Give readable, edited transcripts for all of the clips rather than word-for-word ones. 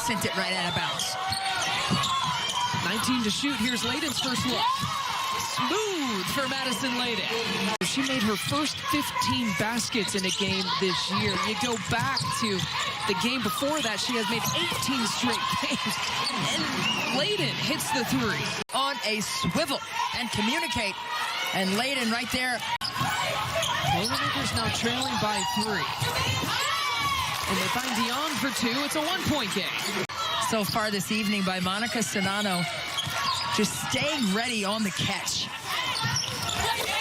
sent it right out of bounds. 19 to shoot. Here's Layden's first look. Smooth for Madison Layden. She made her first 15 baskets in a game this year. You go back to the game before that, she has made 18 straight games. And Layden hits the three. On a swivel and communicate. And Layden right there. Boilermakers now trailing by 3. And they find Dion for 2. It's a 1-point game. So far this evening by Monica Sonano, just staying ready on the catch.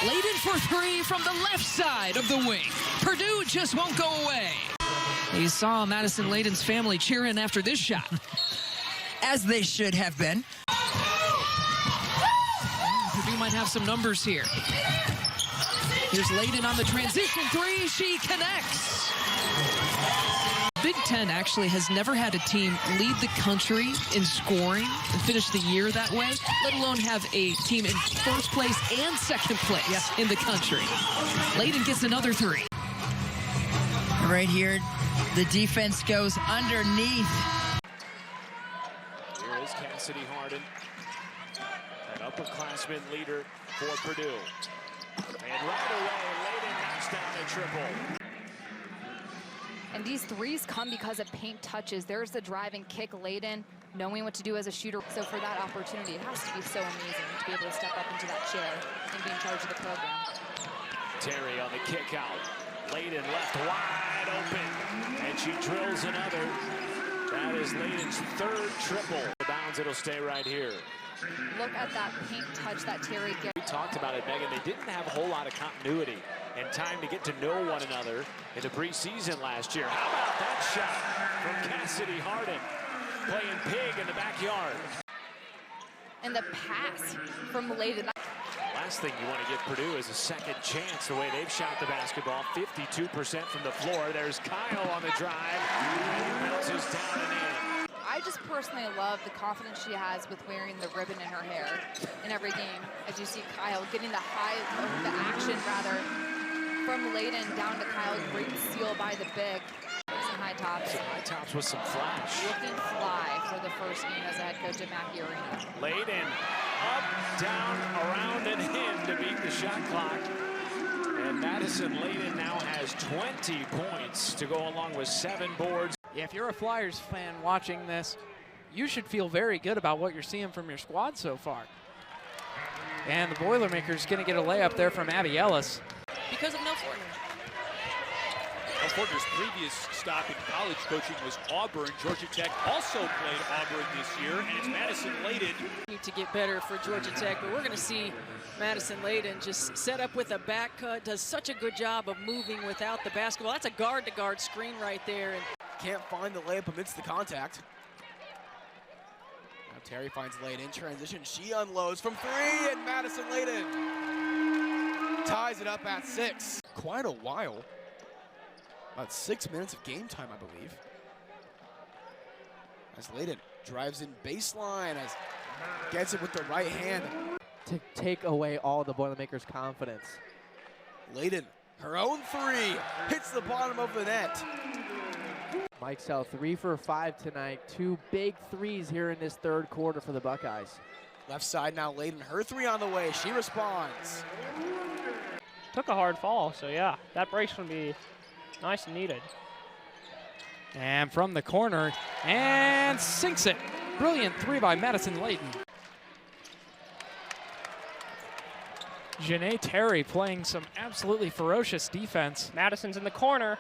Layden for 3 from the left side of the wing. Purdue just won't go away. You saw Madison Layden's family cheer in after this shot. As they should have been. Purdue might have some numbers here. Here's Layden on the transition 3. She connects. Big Ten actually has never had a team lead the country in scoring and finish the year that way, let alone have a team in first place and second place in the country. Layden gets another 3. Right here, the defense goes underneath. Here is Cassidy Harden, an upperclassman leader for Purdue. And right away, Layden knocks down a triple. And these threes come because of paint touches. There's the drive and kick. Layden knowing what to do as a shooter. So for that opportunity, it has to be so amazing to be able to step up into that chair and be in charge of the program. Terry on the kick out. Layden left wide open, and she drills another. That is Layden's 3rd triple. The bounds, it'll stay right here. Look at that paint touch that Terry gets. We talked about it, Megan. They didn't have a whole lot of continuity and time to get to know one another in the preseason last year. How about that shot from Cassidy Harden, playing pig in the backyard? And the pass from Layden. Last thing you want to give Purdue is a second chance the way they've shot the basketball. 52% from the floor. There's Kyle on the drive. Bounces down and in. I just personally love the confidence she has with wearing the ribbon in her hair in every game. As you see Kyle getting the action rather from Layden down to Kyle. Great steal by the big. Some high tops. Some high tops with some flash. Looking fly for the first game as a head coach at Mackey Arena. Layden up, down, around, and in to beat the shot clock. And Madison Layden now has 20 points to go along with 7 boards. Yeah, if you're a Flyers fan watching this, you should feel very good about what you're seeing from your squad so far. And the Boilermakers going to get a layup there from Abby Ellis. Because of Mel Fortner. Mel Fortner's previous stop in college coaching was Auburn. Georgia Tech also played Auburn this year, and it's Madison Layden. To get better for Georgia Tech, but we're going to see Madison Layden just set up with a back cut, does such a good job of moving without the basketball. That's a guard-to-guard screen right there. And can't find the layup amidst the contact. Now Terry finds Layden in transition. She unloads from 3, and Madison Layden ties it up at 6. Quite a while. About 6 minutes of game time, I believe. As Layden drives in baseline, as gets it with the right hand. To take away all the Boilermakers' confidence. Layden, her own 3, hits the bottom of the net. Mike's out 3 for 5 tonight. 2 big threes here in this 3rd quarter for the Buckeyes. Left side now, Layden, her 3 on the way. She responds. Took a hard fall, so yeah, that break's going to be nice and needed. And from the corner, and sinks it. Brilliant 3 by Madison Layden. Janae Terry playing some absolutely ferocious defense. Madison's in the corner.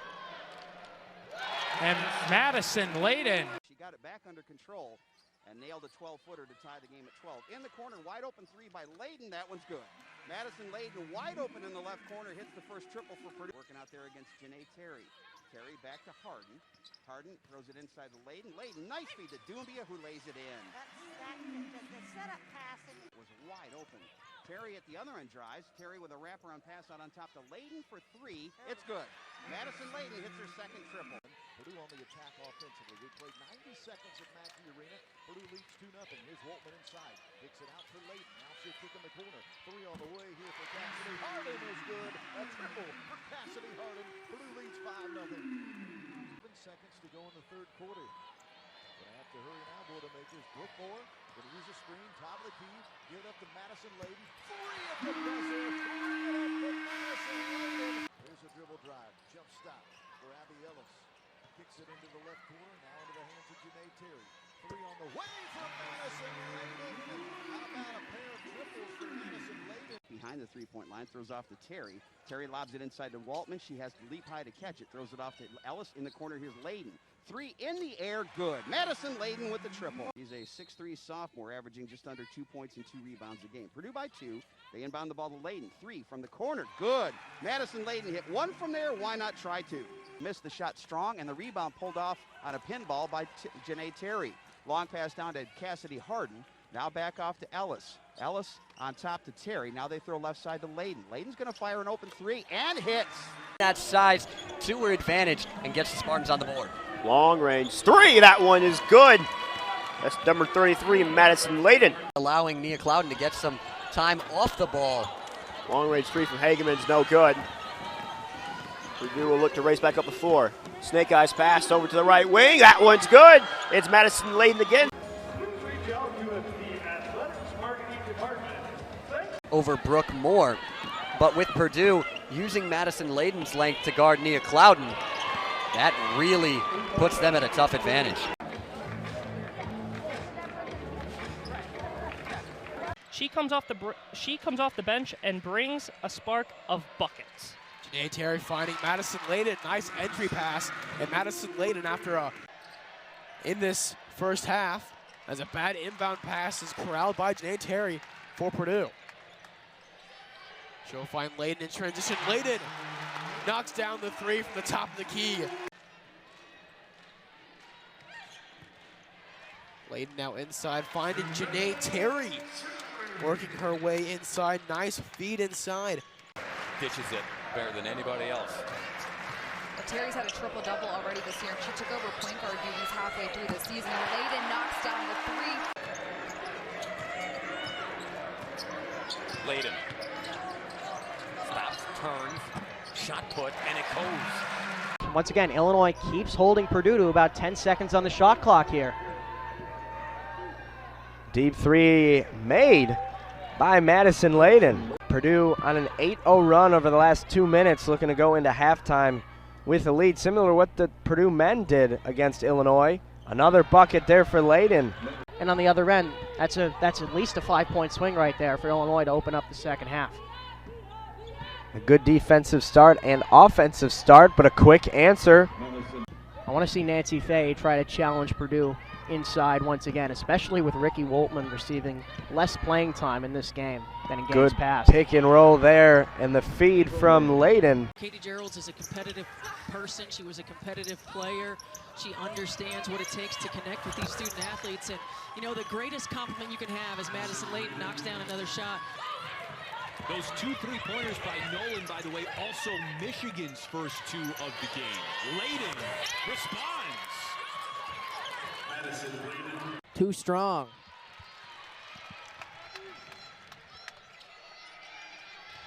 And Madison Layden. She got it back under control and nailed a 12-footer to tie the game at 12. In the corner, wide open 3 by Layden. That one's good. Madison Layden wide open in the left corner, hits the first triple for Purdue. Working out there against Janae Terry. Terry back to Harden. Harden throws it inside to Layden. Layden, nice feed to Doumbia, who lays it in. The setup pass was wide open. Terry at the other end drives. Terry with a wraparound pass out on top to Layden for 3. It's good. Madison Layden hits her 2nd triple. Purdue on the attack offensively. We played 90 seconds at Mackey Arena. Purdue leads 2-0. Here's Waltman inside. Kicks it out for Layden. Now she'll kick in the corner. 3 on the way here for Cassidy. Harden is good. A triple for Cassidy Harden. Purdue leads 5-0. 7 seconds to go in the 3rd quarter. Gonna have to Boilermakers. Brooke Moore going to use a screen, top of the key, give it up to Madison Layden. Three at the buzzer, three it up for Madison Layden. Here's a dribble drive, jump stop for Abby Ellis. Kicks it into the left corner, now into the hands of Janae Terry. Three on the way from Madison Layden. How about a pair of triples for Madison Layden? Behind the three-point line, throws off to Terry. Terry lobs it inside to Waltman. She has to leap high to catch it. Throws it off to Ellis. In the corner, here's Layden. Three in the air, good. Madison Layden with the triple. He's a 6'3" sophomore, averaging just under 2 points and 2 rebounds a game. Purdue by 2. They inbound the ball to Layden. Three from the corner, good. Madison Layden hit one from there. Why not try two? Missed the shot strong, and the rebound pulled off on a pinball by Janae Terry. Long pass down to Cassidy Harden. Now back off to Ellis. Ellis on top to Terry. Now they throw left side to Layden. Layden's going to fire an open three and hits. That size to her advantage and gets the Spartans on the board. Long range three, that one is good. That's number 33, Madison Layden. Allowing Nia Clouden to get some time off the ball. Long range three from Hageman's no good. Purdue will look to race back up the floor. Snake Eyes pass over to the right wing. That one's good. It's Madison Layden again. Over Brooke Moore, but with Purdue using Madison Layden's length to guard Nia Clouden, that really puts them at a tough advantage. She comes off the bench and brings a spark of buckets. Janae Terry finding Madison Layden. Nice entry pass. And Madison Layden, in this first half, as a bad inbound pass is corralled by Janae Terry for Purdue. She'll find Layden in transition. Layden knocks down the three from the top of the key. Layden now inside, finding Janae Terry. Working her way inside. Nice feed inside. Ditches it better than anybody else. Well, Terry's had a triple-double already this year, and she took over point guard duties halfway through the season. Layden knocks down the three. Layden stops, turns, shot put, and it goes. Once again, Illinois keeps holding Purdue to about 10 seconds on the shot clock here. Deep three made by Madison Layden. Purdue on an 8-0 run over the last 2 minutes, looking to go into halftime with a lead, similar to what the Purdue men did against Illinois. Another bucket there for Layden. And on the other end, that's at least a 5-point swing right there for Illinois to open up the second half. A good defensive start and offensive start, but a quick answer. I want to see Nancy Fay try to challenge Purdue inside once again, especially with Ricky Woltman receiving less playing time in this game than in games past. Good pick and roll there, and the feed from Layden. Katie Geralds is a competitive person. She was a competitive player. She understands what it takes to connect with these student athletes. And, you know, the greatest compliment you can have is Madison Layden knocks down another shot. Those 2 3-pointers by Nolan, by the way, also Michigan's first 2 of the game. Layden responds. Too strong.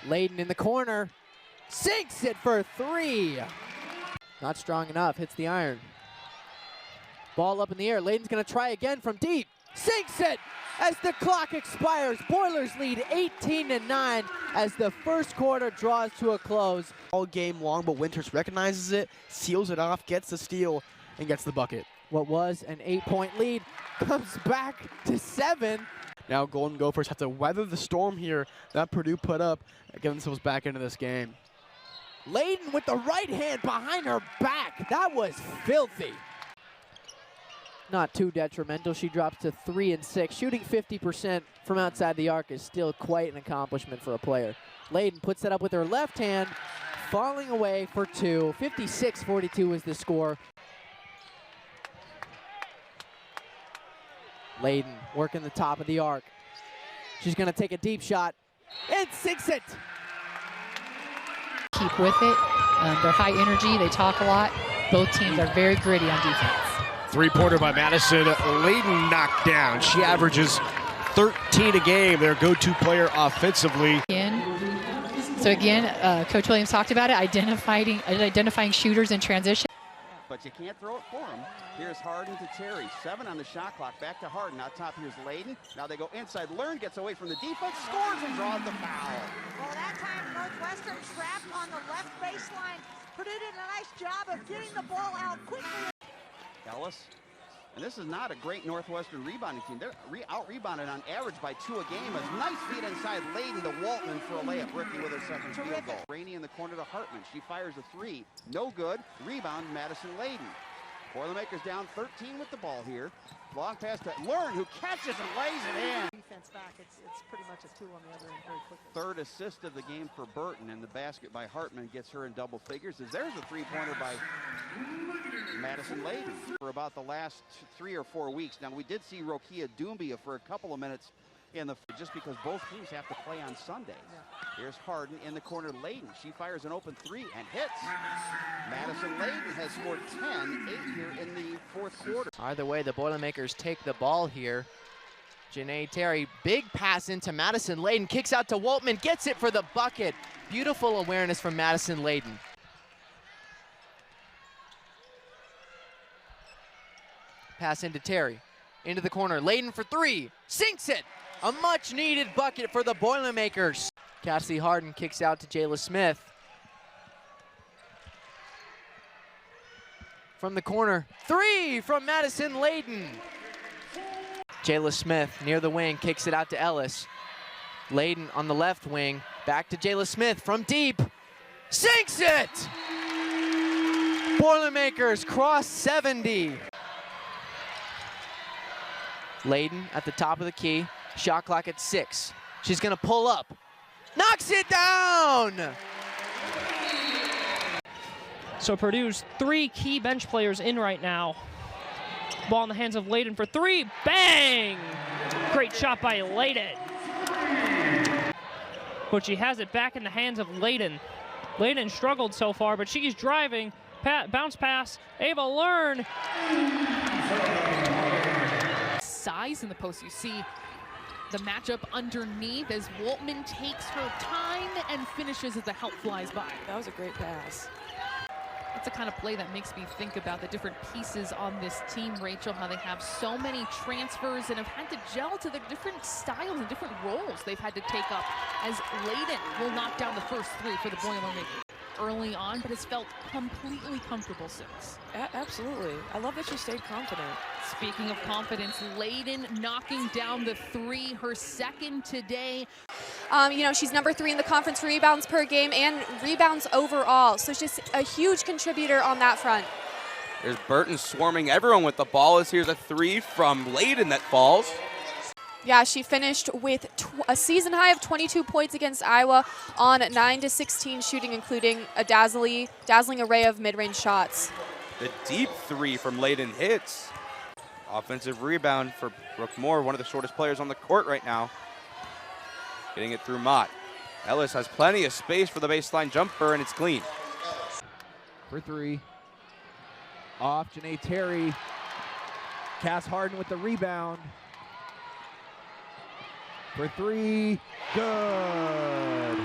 Layden in the corner. Sinks it for 3. Not strong enough. Hits the iron. Ball up in the air. Layden's going to try again from deep. Sinks it as the clock expires. Boilers lead 18-9 as the first quarter draws to a close. All game long, but Winters recognizes it, seals it off, gets the steal, and gets the bucket. What was an 8-point lead comes back to 7. Now Golden Gophers have to weather the storm here that Purdue put up and get themselves back into this game. Layden with the right hand behind her back. That was filthy. Not too detrimental. She drops to 3 and 6. Shooting 50% from outside the arc is still quite an accomplishment for a player. Layden puts that up with her left hand, falling away for 2. 56-42 is the score. Layden working the top of the arc. She's going to take a deep shot and sinks it. Keep with it. They're high energy. They talk a lot. Both teams are very gritty on defense. 3-pointer by Madison. Layden knocked down. She averages 13 a game, their go-to player offensively. So again, Coach Williams talked about it, identifying shooters in transition. But you can't throw it for them. Here's Harden to Terry. 7 on the shot clock. Back to Harden. Out top, here's Layden. Now they go inside. Learn gets away from the defense, scores and draws the foul. Well, that time Northwestern trapped on the left baseline. Purdue did a nice job of getting the ball out quickly. Ellis. And this is not a great Northwestern rebounding team. They're out-rebounded on average by 2 a game. A nice feed inside Layden to Waltman for a layup. Ricky with her second field goal. Rainey in the corner to Hartman. She fires a 3. No good. Rebound, Madison Layden. Boilermakers down 13 with the ball here. Long pass to Learn, who catches and lays it in. Defense back, it's pretty much a 2 on the other end very quickly. Third assist of the game for Burton, and the basket by Hartman gets her in double figures. As there's a three-pointer by Madison Layden for about the last 3 or 4 weeks. Now, we did see Rokia Doumbia for a couple of minutes in the just because both teams have to play on Sundays. Here's Harden in the corner. Layden, she fires an open 3 and hits. Madison Layden has scored 10, 8 here in the fourth quarter. Either way, the Boilermakers take the ball here. Janae Terry, big pass into Madison Layden, kicks out to Waltman, gets it for the bucket. Beautiful awareness from Madison Layden. Pass into Terry, into the corner. Layden for 3, sinks it. A much-needed bucket for the Boilermakers. Cassie Harden kicks out to Jayla Smith. From the corner, 3 from Madison Layden. Jayla Smith near the wing, kicks it out to Ellis. Layden on the left wing, back to Jayla Smith from deep. Sinks it! Boilermakers cross 70. Layden at the top of the key. Shot clock at 6. She's gonna pull up. Knocks it down! So Purdue's 3 key bench players in right now. Ball in the hands of Layden for 3. Bang! Great shot by Layden. But she has it back in the hands of Layden. Layden struggled so far, but she's driving. Bounce pass. Ava Learn. Size in the post, you see the matchup underneath as Waltman takes her time and finishes as the help flies by. That was a great pass. That's the kind of play that makes me think about the different pieces on this team, Rachel, how they have so many transfers and have had to gel to the different styles and different roles they've had to take up, as Layden will knock down the first 3 for the Boilermakers early on, but has felt completely comfortable since. Absolutely. I love that she stayed confident. Speaking of confidence, Layden knocking down the 3, her second today. You know, she's number 3 in the conference rebounds per game and rebounds overall. So she's a huge contributor on that front. There's Burton swarming everyone with the ball. Here's a 3 from Layden that falls. Yeah, she finished with a season high of 22 points against Iowa on 9-16 shooting, including a dazzling array of mid-range shots. The deep 3 from Layden hits. Offensive rebound for Brooke Moore, one of the shortest players on the court right now. Getting it through Mott. Ellis has plenty of space for the baseline jumper, and it's clean. For 3. Off Janae Terry. Cass Harden with the rebound. For 3, good.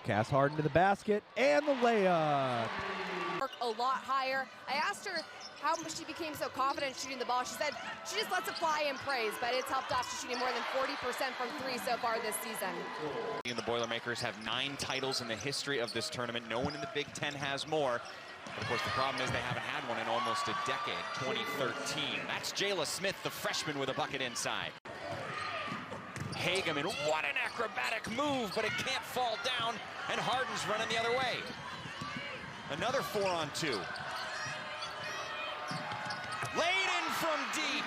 Cass Harden to the basket and the layup. Work a lot higher. I asked her how she became so confident shooting the ball. She said she just lets it fly and prays, but it's helped off to shooting more than 40% from 3 so far this season. And the Boilermakers have 9 titles in the history of this tournament. No one in the Big Ten has more. But of course, the problem is they haven't had one in almost a decade, 2013. That's Jayla Smith, the freshman, with a bucket inside. Hageman, what an acrobatic move, but it can't fall down, and Harden's running the other way. Another 4-on-2. Layden from deep.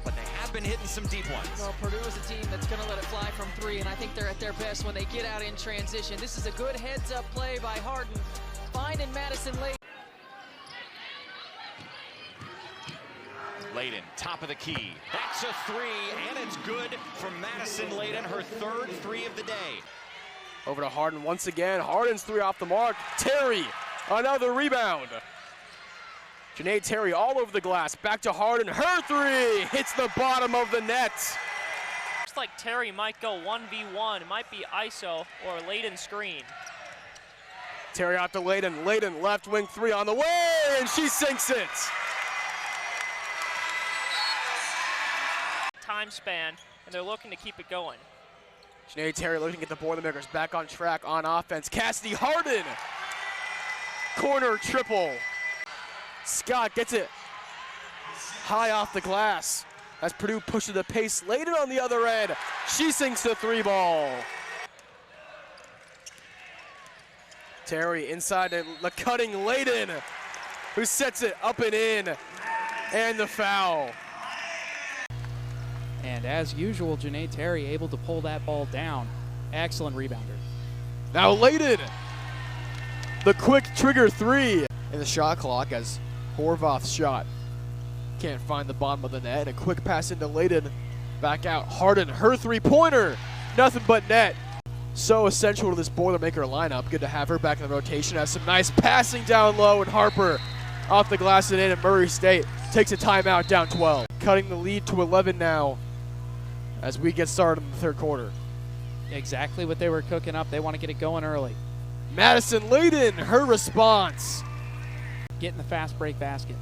But they have been hitting some deep ones. Well, Purdue is a team that's going to let it fly from 3, and I think they're at their best when they get out in transition. This is a good heads-up play by Harden, finding Madison Layden. Layden, top of the key. That's a 3, and it's good from Madison Layden, her 3rd 3 of the day. Over to Harden once again. Harden's 3 off the mark. Terry, another rebound. Janae Terry all over the glass. Back to Harden. Her 3 hits the bottom of the net. like Terry might go 1v1. It might be ISO or Layden screen. Terry out to Layden. Layden, left wing three on the way, and she sinks it. Time span, and they're looking to keep it going. Janae Terry looking at the Boilermakers back on track on offense. Cassidy Harden, corner triple. Scott gets it high off the glass as Purdue pushes the pace. Layden on the other end. She sinks the three ball. Terry inside and the cutting Layden, who sets it up and in, and the foul. And as usual, Janae Terry able to pull that ball down. Excellent rebounder. Now Layden, the quick trigger three in the shot clock as Horvath's shot can't find the bottom of the net. A quick pass into Layden, back out. Harden, her three-pointer, nothing but net. So essential to this Boilermaker lineup. Good to have her back in the rotation. Has some nice passing down low, and Harper off the glass and in, and Murray State takes a timeout down 12. Cutting the lead to 11 now as we get started in the third quarter. Exactly what they were cooking up. They want to get it going early. Madison Layden, her response. Getting the fast break basket.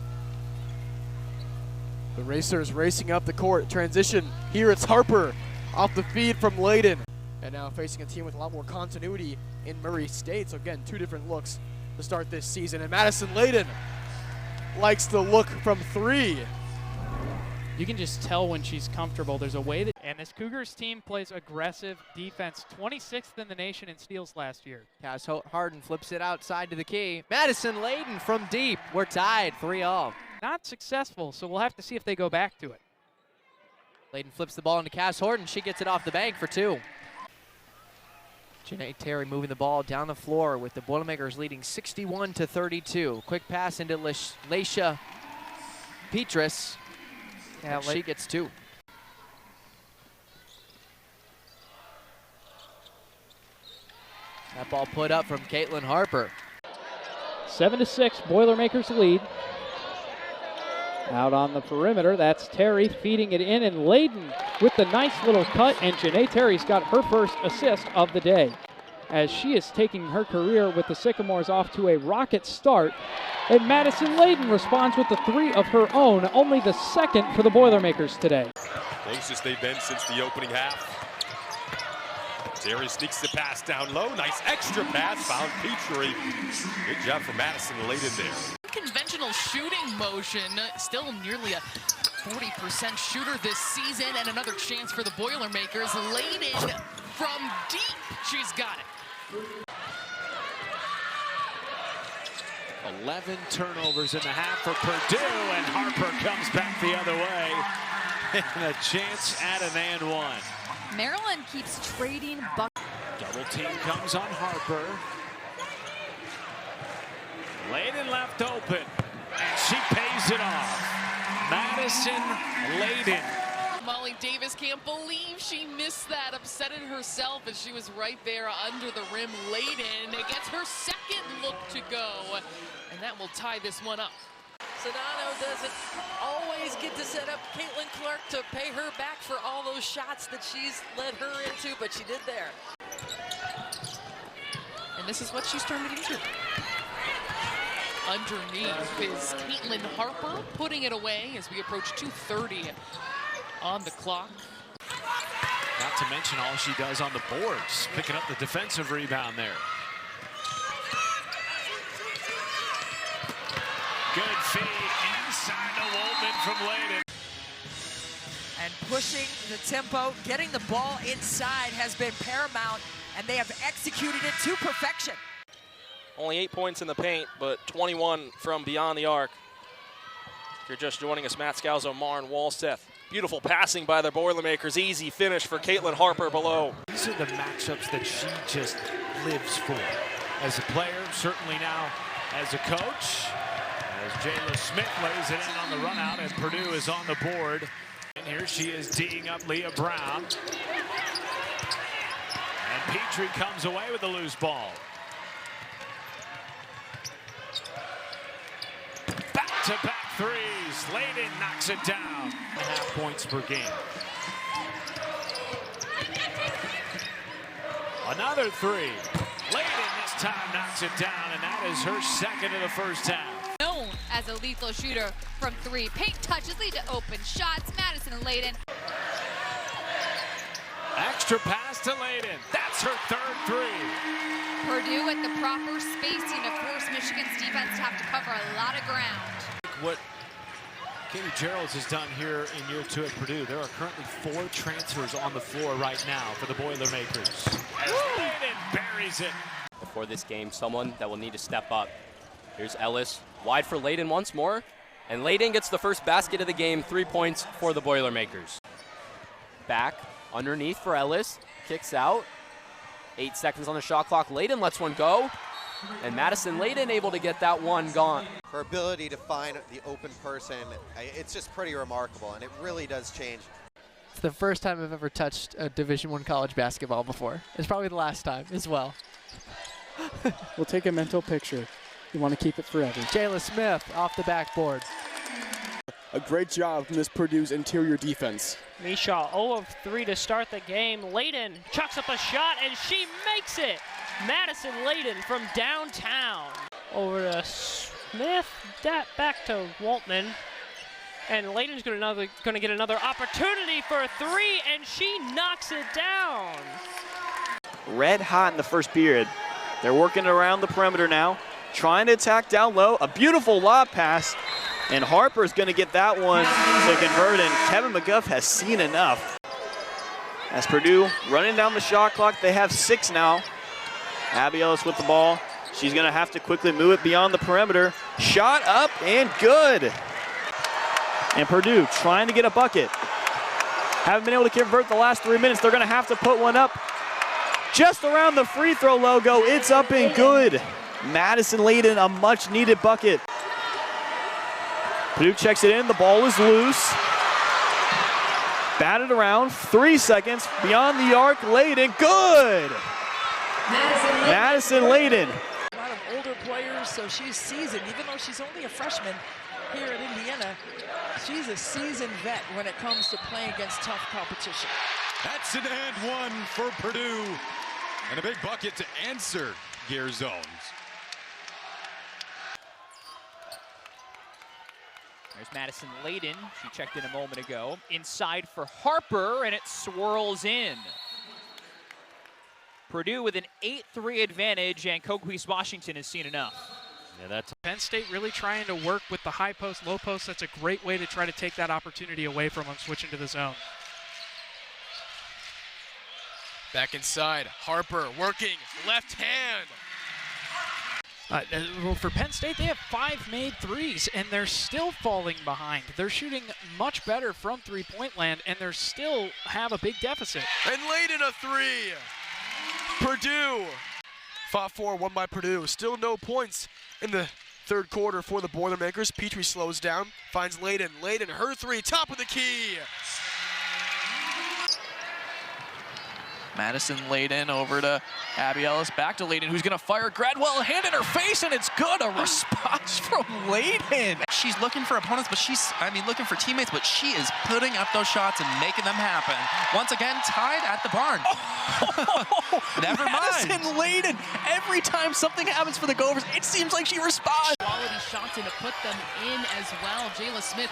The Racers racing up the court. Transition. Here it's Harper off the feed from Layden. And now facing a team with a lot more continuity in Murray State. So again, two different looks to start this season. And Madison Layden likes the look from three. You can just tell when she's comfortable. There's a way that... And this Cougars team plays aggressive defense. 26th in the nation in steals last year. Cass Harden flips it outside to the key. Madison Layden from deep. We're tied, 3-all. Not successful, so we'll have to see if they go back to it. Layden flips the ball into Cass Horton. She gets it off the bank for two. Janae Terry moving the ball down the floor with the Boilermakers leading 61-32. Quick pass into Laisha Petrus. Yeah, she gets two. That ball put up from Caitlin Harper. 7-6, Boilermakers lead. Out on the perimeter, that's Terry feeding it in, and Layden with the nice little cut, and Janae Terry's got her first assist of the day, as she is taking her career with the Sycamores off to a rocket start. And Madison Layden responds with the three of her own, only the second for the Boilermakers today. Closest they've been since the opening half. Terry sneaks the pass down low. Nice extra pass, found Petrie. Good job for Madison Layden there. Conventional shooting motion, still nearly a 40% shooter this season, and another chance for the Boilermakers. Layden from deep, she's got it. 11 turnovers in the half for Purdue, and Harper comes back the other way. And a chance at an and one. Maryland keeps trading buckets. Double team comes on Harper. Layden left open, and she pays it off. Madison Layden. Molly Davis can't believe she missed that, upsetting herself as she was right there under the rim. Layden gets her second look to go, and that will tie this one up. Sedano doesn't always get to set up Caitlin Clark to pay her back for all those shots that she's led her into, but she did there. And this is what she's turned it into. Underneath is Caitlin Harper putting it away as we approach 2:30 on the clock. Not to mention all she does on the boards, picking up the defensive rebound there. Good feed inside the Wolfman from Layden. And pushing the tempo, getting the ball inside has been paramount, and they have executed it to perfection. Only 8 points in the paint, but 21 from beyond the arc. If you're just joining us, Matt Scalzo, Marn Walseth. Beautiful passing by the Boilermakers. Easy finish for Caitlin Harper below. These are the matchups that she just lives for. As a player, certainly now as a coach. As Jayla Smith lays it in on the run out, and Purdue is on the board. And here she is D'ing up Leah Brown. And Petrie comes away with the loose ball. Back-to-back threes. Layden knocks it down. 1.5 points per game. Another three. Layden this time knocks it down, and that is her second of the first half. Known as a lethal shooter from three. Paint touches lead to open shots. Madison and Layden. Extra pass to Layden. That's her third three. Purdue with the proper spacing to force Michigan's defense to have to cover a lot of ground. What Katie Geralds has done here in year 2 at Purdue, there are currently 4 transfers on the floor right now for the Boilermakers. As Layden buries it. Before this game, someone that will need to step up. Here's Ellis, wide for Layden once more, and Layden gets the first basket of the game, 3 points for the Boilermakers. Back, underneath for Ellis, kicks out, 8 seconds on the shot clock, Layden lets one go, and Madison Layden able to get that one gone. Her ability to find the open person, it's just pretty remarkable, and it really does change. It's the first time I've ever touched a Division I college basketball before. It's probably the last time as well. We'll take a mental picture. You want to keep it forever. Jayla Smith off the backboard. A great job from this Purdue's interior defense. Mich 0 of 3 to start the game. Layden chucks up a shot, and she makes it. Madison Layden from downtown. Over to Smith, back to Waltman. And Layden's going to get another opportunity for a 3, and she knocks it down. Red hot in the first period. They're working around the perimeter now, trying to attack down low. A beautiful lob pass, and Harper's going to get that one to convert, and Kevin McGuff has seen enough. As Purdue running down the shot clock, they have 6 now. Abby Ellis with the ball. She's going to have to quickly move it beyond the perimeter. Shot up and good. And Purdue trying to get a bucket. Haven't been able to convert the last 3 minutes. They're going to have to put one up just around the free throw logo. It's up and good. Madison Layden, a much needed bucket. Purdue checks it in. The ball is loose. Batted around. 3 seconds beyond the arc. Layden, good. Madison Layden. A lot of older players, so she's seasoned. Even though she's only a freshman here at Indiana, she's a seasoned vet when it comes to playing against tough competition. That's an and one for Purdue. And a big bucket to answer Gear Zones. There's Madison Layden. She checked in a moment ago. Inside for Harper, and it swirls in. Purdue with an 8-3 advantage, and Coquise Washington has seen enough. Yeah, that's Penn State really trying to work with the high post, low post. That's a great way to try to take that opportunity away from them, switching to the zone. Back inside, Harper working, left hand. Well, for Penn State, they have 5 made threes, and they're still falling behind. They're shooting much better from three-point land, and they still have a big deficit. And Layden a 3. Purdue fought for, won by Purdue. Still no points in the third quarter for the Boilermakers. Petrie slows down, finds Layden. Layden, her 3, top of the key. Madison Layden over to Abby Ellis, back to Layden, who's gonna fire. Gradwell, hand in her face, and it's good. A response from Layden. She's looking for opponents, but looking for teammates, but she is putting up those shots and making them happen. Once again, tied at the barn. Never mind. Madison Layden, every time something happens for the Gophers, it seems like she responds. Quality shots and to put them in as well. Jayla Smith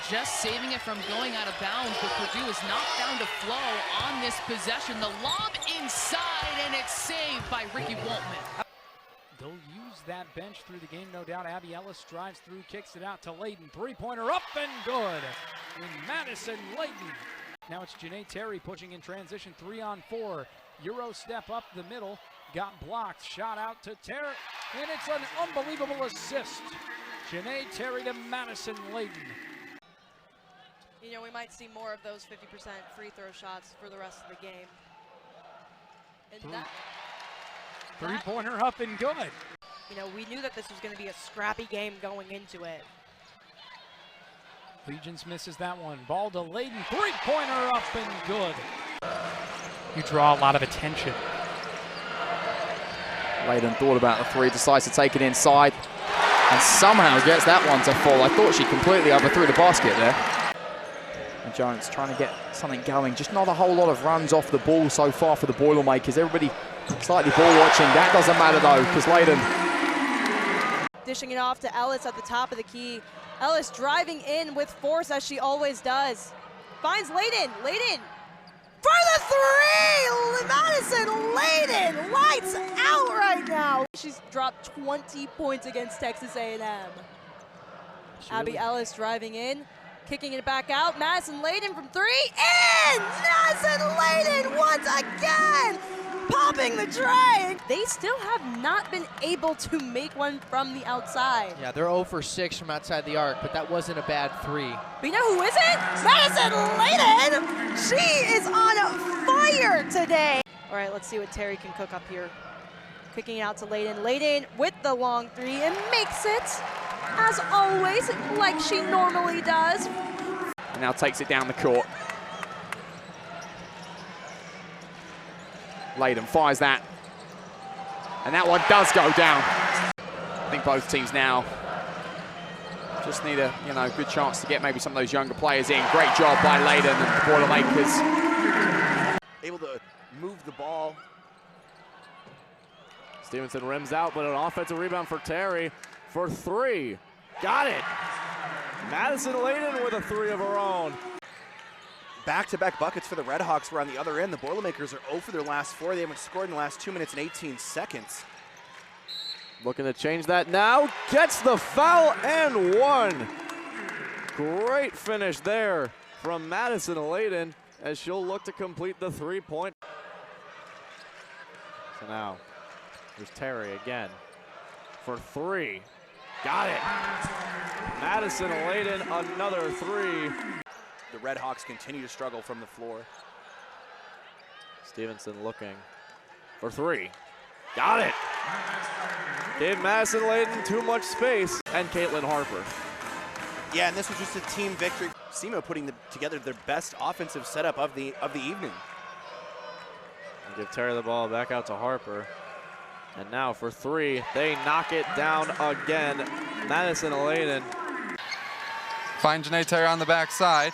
just saving it from going out of bounds, but Purdue has not found a flow on this possession. The lob inside, and it's saved by Ricky Waltman. They'll use that bench through the game, no doubt. Abby Ellis drives through, kicks it out to Layden. 3-pointer up and good. And Madison Layden. Now it's Janae Terry pushing in transition, 3-on-4. Euro step up the middle, got blocked. Shot out to Terry, and it's an unbelievable assist. Janae Terry to Madison Layden. You know, we might see more of those 50% free throw shots for the rest of the game. And that 3-pointer up and good. You know, we knew that this was going to be a scrappy game going into it. Legions misses that one. Ball to Layden. 3-pointer up and good. You draw a lot of attention. Layden thought about the 3, decides to take it inside, and somehow gets that one to fall. I thought she completely overthrew the basket there. And Jones trying to get something going. Just not a whole lot of runs off the ball so far for the Boilermakers. Everybody Slightly ball watching. That doesn't matter though, because Layden. Dishing it off to Ellis at the top of the key. Ellis driving in with force as she always does. Finds Layden. Layden for the three! Madison Layden lights out right now. She's dropped 20 points against Texas A&M. Abby Ellis driving in, kicking it back out. Madison Layden from three, and Madison Layden once again popping the tray. They still have not been able to make one from the outside. Yeah, they're 0 for 6 from outside the arc, but that wasn't a bad three. But you know who isn't? Madison Layden! She is on fire today. All right, let's see what Terry can cook up here. Kicking it out to Layden. Layden with the long three and makes it, as always, like she normally does. And now takes it down the court. Layden fires that. And that one does go down. I think both teams now just need a good chance to get maybe some of those younger players in. Great job by Layden and the Boilermakers. Able to move the ball. Stevenson rims out, but an offensive rebound for Terry for three. Got it. Madison Layden with a three of her own. Back-to-back buckets for the Redhawks were on the other end. The Boilermakers are 0 for their last 4. They haven't scored in the last 2 minutes and 18 seconds. Looking to change that now. Gets the foul and one. Great finish there from Madison Layden as she'll look to complete the three-point. So now there's Terry again for three. Got it. Madison Layden, another three. The Redhawks continue to struggle from the floor. Stevenson looking for three. Got it. Gave Madison Layden too much space. And Caitlin Harper. Yeah, and this was just a team victory. SIUE putting together their best offensive setup of the evening. And give Terry the ball back out to Harper. And now for three, they knock it down again. Madison Layden. Find Janae Terry on the backside.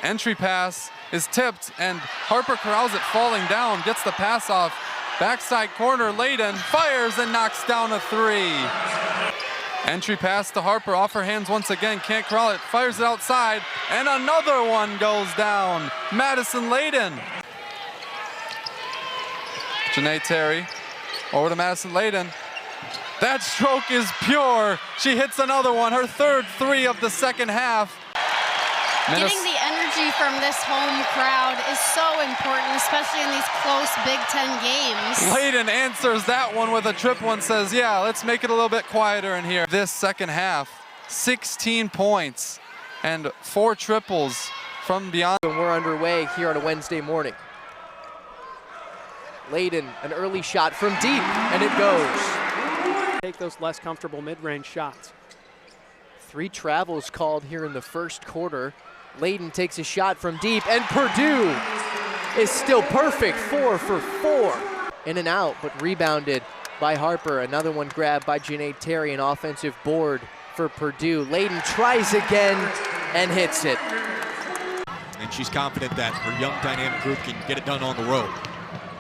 Entry pass is tipped, and Harper corrals it falling down, gets the pass off. Backside corner, Layden fires and knocks down a three. Entry pass to Harper, off her hands once again, can't corral it, fires it outside, and another one goes down. Madison Layden. Janae Terry, over to Madison Layden. That stroke is pure. She hits another one, her third three of the second half. Getting the energy from this home crowd is so important, especially in these close Big Ten games. Layden answers that one with a triple and says, yeah, let's make it a little bit quieter in here. This second half, 16 points and 4 triples from beyond. And we're underway here on a Wednesday morning. Layden, an early shot from deep, and it goes. Take those less comfortable mid-range shots. 3 travels called here in the first quarter. Layden takes a shot from deep, and Purdue is still perfect, 4 for 4. In and out, but rebounded by Harper. Another one grabbed by Janae Terry, an offensive board for Purdue. Layden tries again and hits it. And she's confident that her young dynamic group can get it done on the road.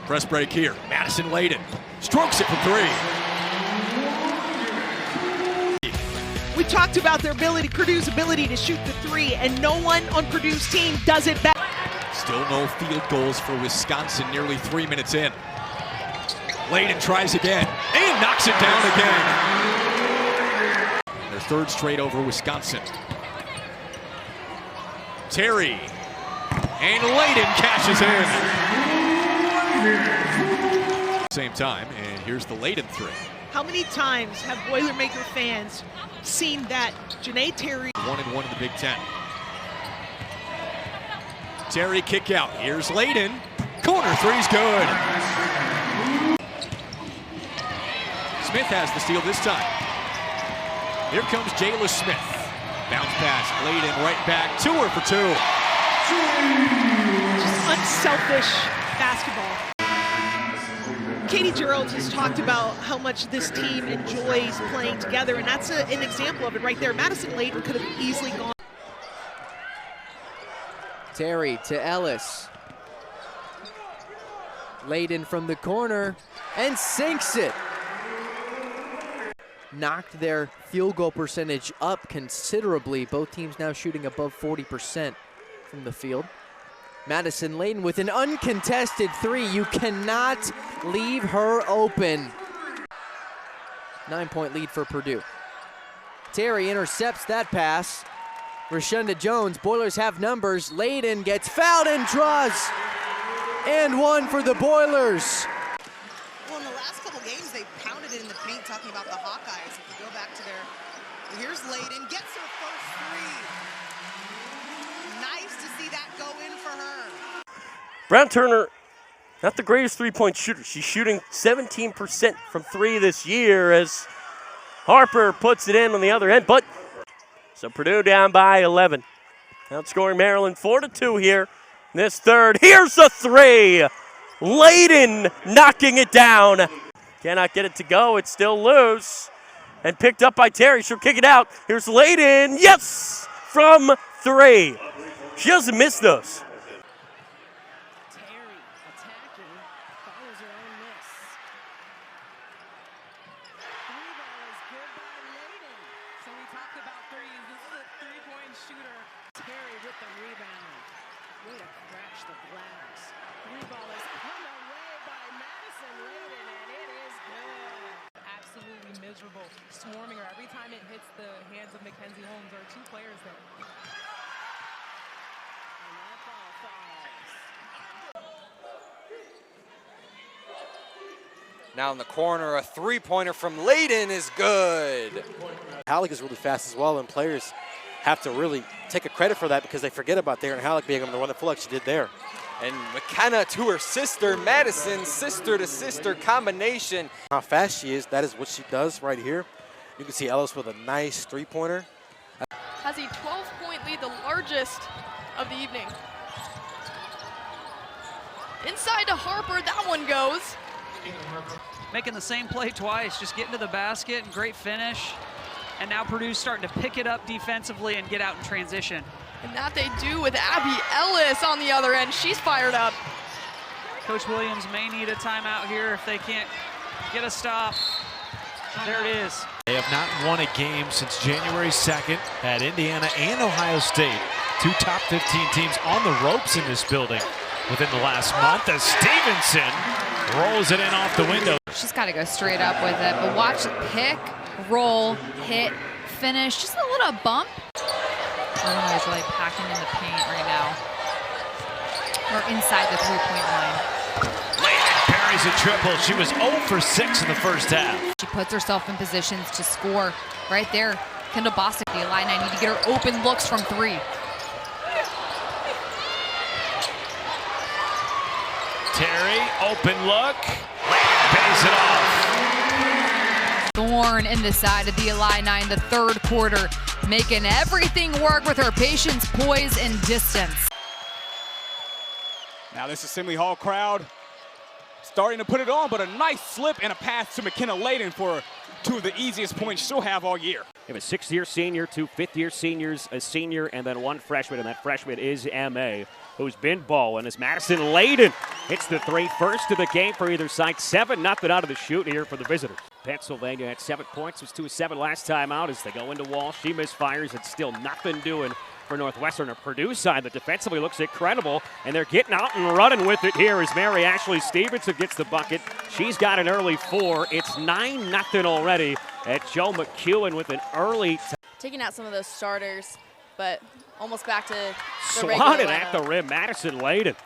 Press break here. Madison Layden strokes it for three. We talked about their ability, Purdue's ability to shoot the three, and no one on Purdue's team does it better. Still no field goals for Wisconsin nearly 3 minutes in. Layden tries again and knocks it down again. Their third straight over Wisconsin. Terry and Layden cashes in. Same time, and here's the Layden three. How many times have Boilermaker fans seen that Janae Terry 1-1 in the Big Ten. Terry kick out. Here's Layden. Corner three's good. Smith has the steal this time. Here comes Jayla Smith. Bounce pass. Layden right back to her for 2. Just unselfish basketball. Katie Gerald has talked about how much this team enjoys playing together, and that's an example of it right there. Madison Layden could have easily gone. Terry to Ellis. Layden from the corner and sinks it. Knocked their field goal percentage up considerably. Both teams now shooting above 40% from the field. Madison Layden with an uncontested three. You cannot leave her open. 9-point lead for Purdue. Terry intercepts that pass. Rashunda Jones, Boilers have numbers. Layden gets fouled and draws. And one for the Boilers. Well, in the last couple games, they pounded it in the paint, talking about the Hawkeyes. If you go back to their, here's Layden, gets her first three. Nice to see that go in for her. Brown Turner, not the greatest three-point shooter. She's shooting 17% from three this year as Harper puts it in on the other end. But so Purdue down by 11. Outscoring Maryland 4-2 here. This third, here's a three. Layden knocking it down. Cannot get it to go. It's still loose. And picked up by Terry. She'll kick it out. Here's Layden. Yes! From three. She doesn't miss those. Terry attacking, follows her own miss. Three ball is good by Layden. So we talked about threes. This is a three-point shooter. Terry with the rebound. Way to crash the glass. Three ball is put away by Madison Layden, and it is good. Absolutely miserable, swarming her. Every time it hits the hands of Mackenzie Holmes, there are two players there. And that ball falls. Now in the corner, a three-pointer from Layden is good. Halleck is really fast as well, and players have to really take a credit for that because they forget about Darren Halleck being able to run the full like she did there. And McKenna to her sister, Madison, sister-to-sister combination. How fast she is, that is what she does right here. You can see Ellis with a nice three-pointer. Has a 12-point lead, the largest of the evening. Inside to Harper, that one goes. Making the same play twice, just getting to the basket and great finish. And now Purdue's starting to pick it up defensively and get out in transition. And that they do with Abby Ellis on the other end. She's fired up. Coach Williams may need a timeout here if they can't get a stop. There it is. They have not won a game since January 2nd. Had Indiana and Ohio State, two top 15 teams on the ropes in this building within the last month as Stevenson rolls it in off the window. She's got to go straight up with it, but watch it pick, roll, hit, finish, just a little bump. Illinois is really packing in the paint right now. We're inside the three-point line. Layden carries a triple. She was 0 for 6 in the first half. She puts herself in positions to score right there. Kendall Bostic, the Illini need to get her open looks from three. Terry, open look. Layden pays it off. Thorne in the side of the Illini in the third quarter, making everything work with her patience, poise, and distance. Now this Assembly Hall crowd starting to put it on, but a nice slip and a pass to McKenna Layden for two of the easiest points she'll have all year. We have a sixth-year senior, two fifth-year seniors, a senior, and then one freshman, and that freshman is M.A., who's been balling as Madison Layden hits the three, first of the game for either side. 7-0 out of the shoot here for the visitors. Pennsylvania had 7 points, was 2 of 7 last time out as they go into Wall. She misfires. It's still nothing doing for Northwestern. A Purdue side that defensively looks incredible, and they're getting out and running with it here as Mary Ashley Stevenson gets the bucket. She's got an early 4. It's 9-0 already at Joe McEwen with an early. Taking out some of those starters, but almost back to the swatted at the rim. Madison Layden.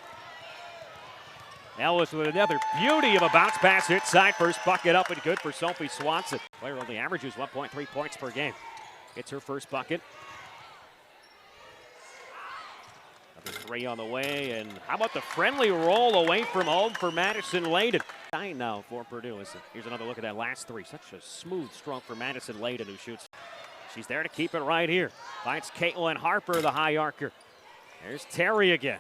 Ellis with another beauty of a bounce pass inside. First bucket up and good for Sophie Swanson. Player only averages 1.3 points per game. Gets her first bucket. Another 3 on the way, and how about the friendly roll away from home for Madison Layden? 9 now for Purdue. Here's another look at that last 3. Such a smooth stroke for Madison Layden, who shoots. She's there to keep it right here. Finds Caitlin Harper, the high archer. There's Terry again.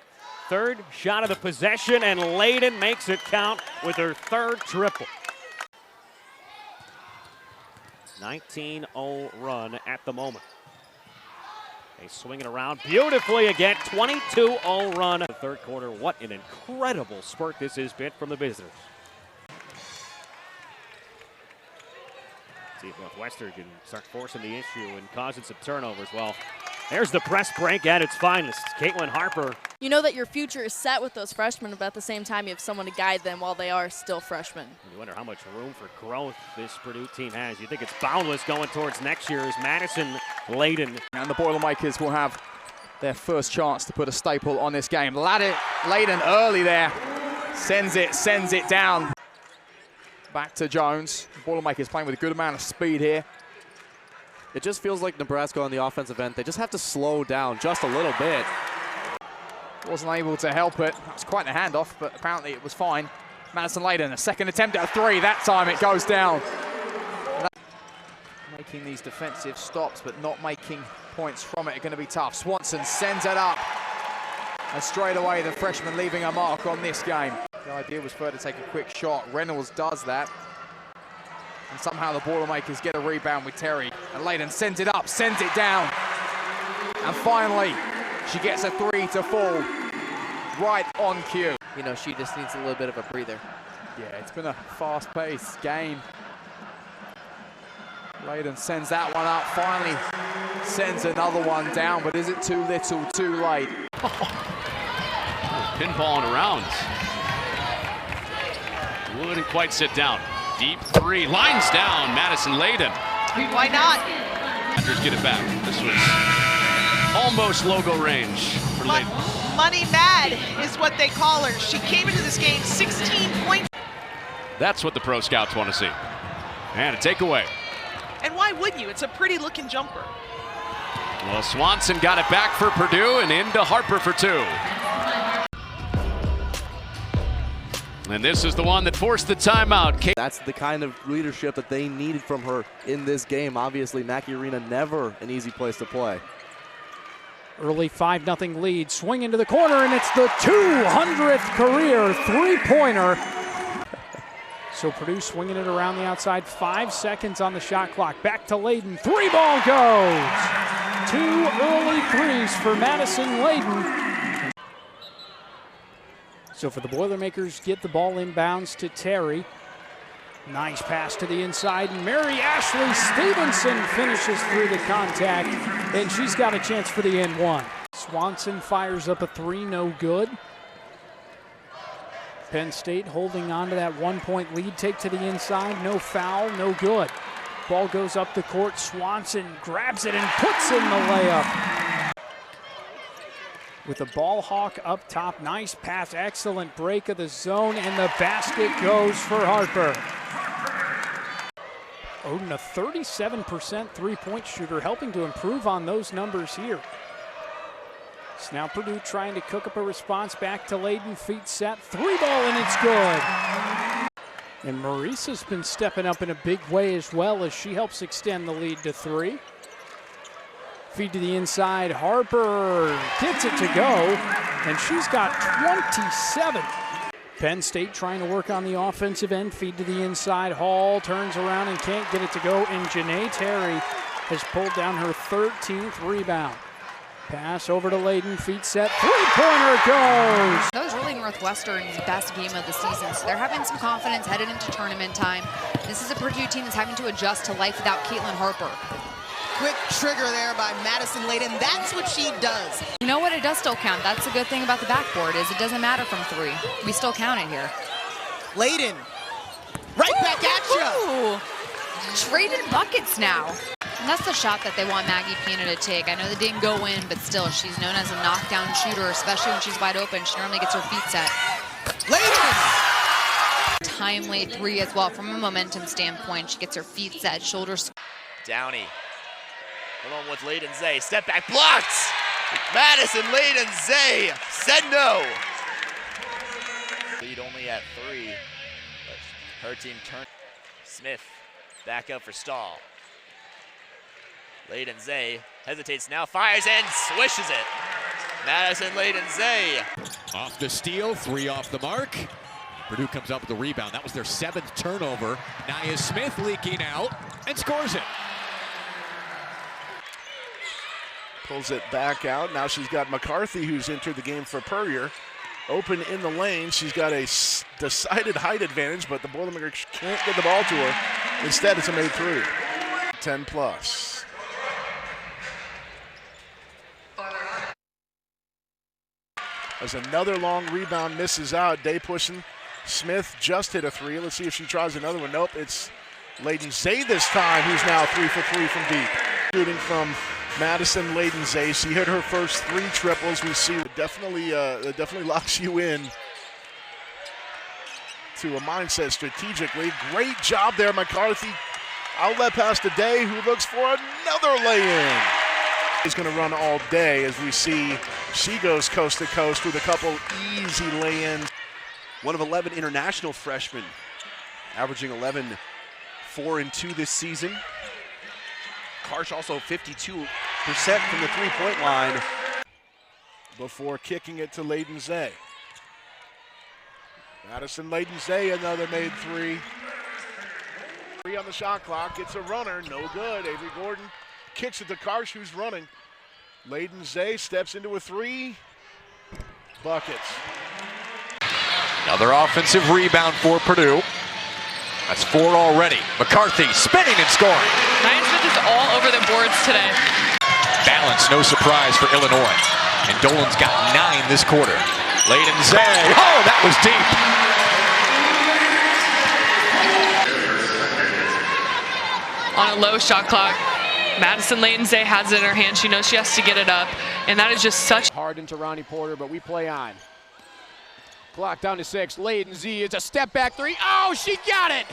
Third shot of the possession, and Layden makes it count with her third triple. 19-0 run at the moment. They swing it around beautifully again. 22-0 run in the third quarter. What an incredible spurt this has been from the visitors. See if Northwestern can start forcing the issue and causing some turnovers. Well, there's the press break at its finest. Caitlin Harper. You know that your future is set with those freshmen, but at the same time, you have someone to guide them while they are still freshmen. You wonder how much room for growth this Purdue team has. You think it's boundless going towards next year as Madison, Layden. And the Boilermakers will have their first chance to put a staple on this game. Layden early there. Sends it down. Back to Jones. Boilermakers playing with a good amount of speed here. It just feels like Nebraska on the offensive end. They just have to slow down just a little bit. Wasn't able to help it. That was quite a handoff, but apparently it was fine. Madison Layden, a second attempt at a three. That time it goes down. Making these defensive stops, but not making points from it are going to be tough. Swanson sends it up. And straight away, the freshman leaving a mark on this game. The idea was for her to take a quick shot. Reynolds does that. And somehow the Boilermakers get a rebound with Terry. And Layden sends it up, sends it down. And finally, she gets a three to fall right on cue. You know, she just needs a little bit of a breather. Yeah, it's been a fast-paced game. Layden sends that one up, finally sends another one down, but is it too little, too late? Pinballing around. Wouldn't quite sit down. Deep three, lines down, Madison Layden. Why not? Rutgers get it back. This was almost logo range for Layden. Money mad is what they call her. She came into this game 16 points. That's what the pro scouts want to see. And a takeaway. And why wouldn't you? It's a pretty looking jumper. Well, Swanson got it back for Purdue and into Harper for two. And this is the one that forced the timeout. That's the kind of leadership that they needed from her in this game. Obviously, Mackey Arena never an easy place to play. Early 5-0 lead, swing into the corner, and it's the 200th career three-pointer. So Purdue swinging it around the outside, 5 seconds on the shot clock. Back to Layden, three ball goes. 2 early threes for Madison Layden. So for the Boilermakers, get the ball inbounds to Terry. Nice pass to the inside, and Mary Ashley Stevenson finishes through the contact, and she's got a chance for the end one. Swanson fires up a three, no good. Penn State holding on to that 1-point lead, take to the inside, no foul, no good. Ball goes up the court, Swanson grabs it and puts in the layup. With the ball hawk up top, nice pass, excellent break of the zone, and the basket goes for Harper. Oden, a 37% three-point shooter, helping to improve on those numbers here. So now Purdue trying to cook up a response, back to Layden, feet set, three ball, and it's good. And Maurice's been stepping up in a big way as well as she helps extend the lead to three. Feed to the inside, Harper gets it to go, and she's got 27. Penn State trying to work on the offensive end, feed to the inside, Hall turns around and can't get it to go, and Janae Terry has pulled down her 13th rebound. Pass over to Layden, feet set, three-pointer goes! That was really Northwestern's best game of the season, so they're having some confidence headed into tournament time. This is a Purdue team that's having to adjust to life without Caitlin Harper. Quick trigger there by Madison Layden. That's what she does. You know what? It does still count. That's the good thing about the backboard is it doesn't matter from three. We still count it here. Layden, right back at you. Traded buckets now. And that's the shot that they want Maggie Pina to take. I know they didn't go in, but still, she's known as a knockdown shooter, especially when she's wide open. She normally gets her feet set. Layden! Timely three as well from a momentum standpoint. She gets her feet set, shoulders. Downey, along with Layden-Zay, step back, blocked! Madison Layden-Zay said no. Lead only at 3, but her team turned. Smith back up for Stahl. Layden-Zay hesitates now, fires and swishes it. Madison Layden-Zay. Off the steal, 3 off the mark. Purdue comes up with the rebound. That was their 7th turnover. Nia Smith leaking out and scores it. pulls it back out. Now she's got McCarthy, who's entered the game for Puryear. Open in the lane. She's got a decided height advantage, but the Boilermakers can't get the ball to her. Instead, it's a made three. 10 plus. As another long rebound misses out. Day pushing. Smith just hit a three. Let's see if she tries another one. Nope, it's Layden-Zay this time, who's now 3 for 3 from deep. Shooting from Madison, Layden-Zay. She hit her first 3 triples. We see it definitely locks you in to a mindset strategically. Great job there, McCarthy. Outlet pass to Day, who looks for another lay-in. He's going to run all day as we see she goes coast to coast with a couple easy lay-ins. One of 11 international freshmen, averaging 11, 4 and 2 this season. Karsh also 52% from the three-point line. Before kicking it to Layden-Zay. Madison Layden-Zay, another made three. 3 on the shot clock, gets a runner, no good. Avery Gordon kicks it to Karsh, who's running. Layden-Zay steps into a 3. Buckets. Another offensive rebound for Purdue. That's 4 already. McCarthy spinning and scoring. Smith is all over the boards today. Balance, no surprise for Illinois. And Dolan's got 9 this quarter. Layden-Zay, oh, that was deep. On a low shot clock, Madison Layden-Zay has it in her hand. She knows she has to get it up, and that is just such hard into Ronnie Porter, but we play on. Clock down to 6. Layden-Zay is a step back 3. Oh, she got it!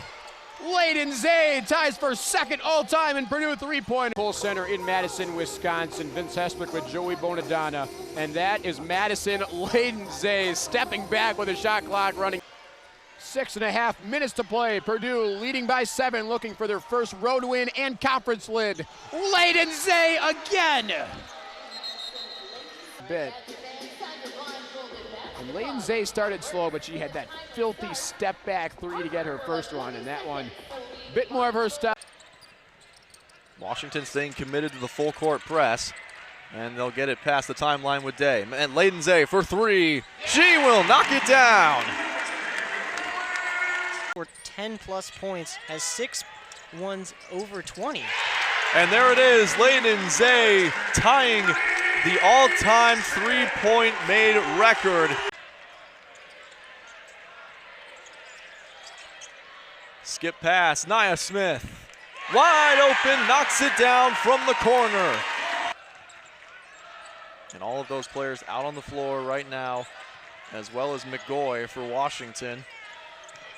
Layden-Zay ties for second all-time in Purdue three-point. Full center in Madison, Wisconsin. Vince Hespeck with Joey Bonadonna. And that is Madison Layden-Zay stepping back with a shot clock running. 6.5 minutes to play. Purdue leading by 7, looking for their first road win and conference lid. Layden-Zay again! Bit. And Layden-Zay started slow, but she had that filthy step back 3 to get her first one, and that one, a bit more of her style. Washington staying committed to the full court press, and they'll get it past the timeline with Day. And Layden-Zay for 3. She will knock it down. For 10 plus points, has 6 ones over 20. And there it is, Layden-Zay tying the all-time three-point made record. Skip pass, Nia Smith. Wide open, knocks it down from the corner. And all of those players out on the floor right now, as well as McGoy for Washington.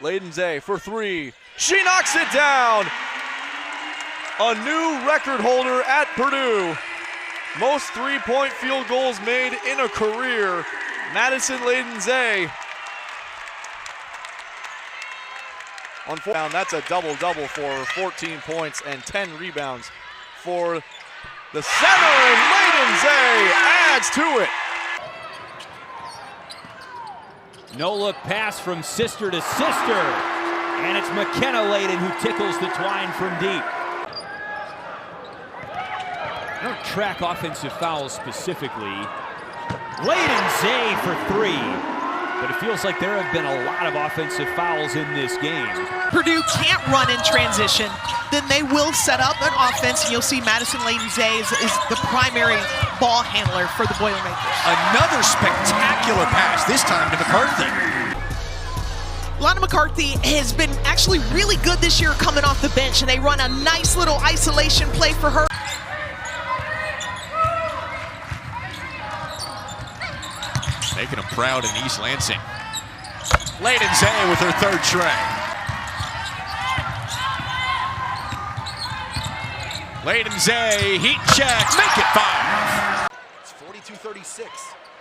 Layden-Zay for 3. She knocks it down. A new record holder at Purdue. Most three-point field goals made in a career. Madison Layden-Zay. On 4 down, that's a double-double for 14 points and 10 rebounds for the center, and Layden-Zay adds to it. No-look pass from sister to sister. And it's McKenna Layden who tickles the twine from deep. I don't track offensive fouls specifically. Layden-Zay for 3. But it feels like there have been a lot of offensive fouls in this game. Purdue can't run in transition, then they will set up an offense, and you'll see Madison Layden-Zay is the primary ball handler for the Boilermakers. Another spectacular pass, this time to McCarthy. Lana McCarthy has been actually really good this year coming off the bench, and they run a nice little isolation play for her. Making them proud in East Lansing. Layden-Zay with her 3rd try. Layden-Zay, heat check, make it 5. It's 42-36,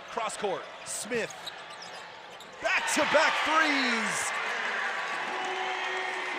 cross court, Smith. Back-to-back threes.